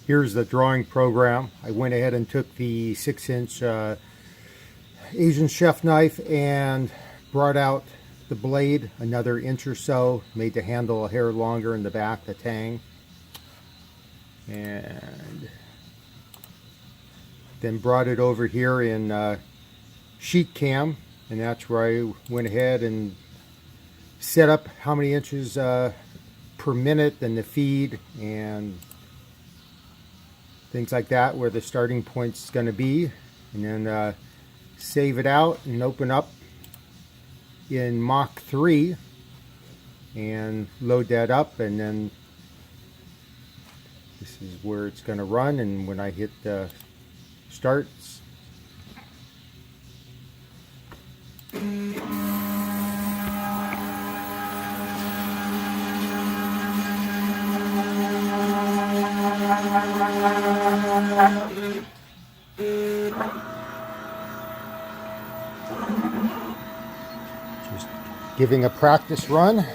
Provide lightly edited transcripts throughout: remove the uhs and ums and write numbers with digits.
Here's the drawing program. I went ahead and took the 6-inch Asian chef knife and brought out the blade another inch or so, made the handle a hair longer in the back, the tang, and then brought it over here in sheet cam, and that's where I went ahead and set up how many inches per minute and the feed and things like that, where the starting point's going to be, and then save it out and open up in Mach 3 and load that up, and then this is where it's going to run, and when I hit starts, just giving a practice run.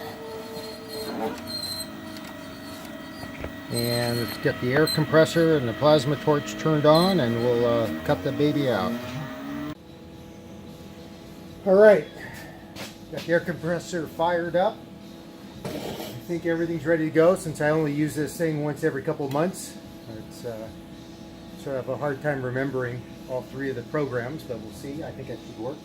And let's get the air compressor and the plasma torch turned on, and we'll cut the baby out. Alright, got the air compressor fired up. I think everything's ready to go, since I only use this thing once every couple of months. It's sort of a hard time remembering all three of the programs, but we'll see. I think it should work.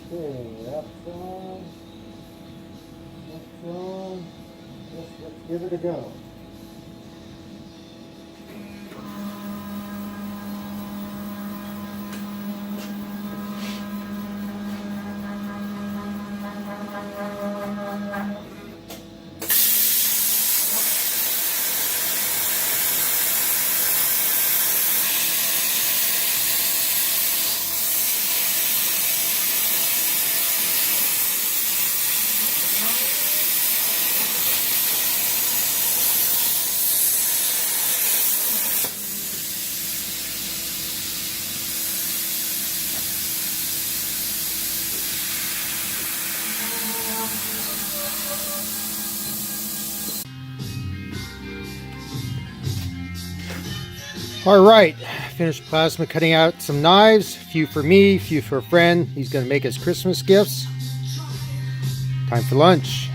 Okay, that's on. That's on. Let's give it a go. All right, finished plasma cutting out some knives, a few for me, a few for a friend. He's going to make his Christmas gifts. Time for lunch.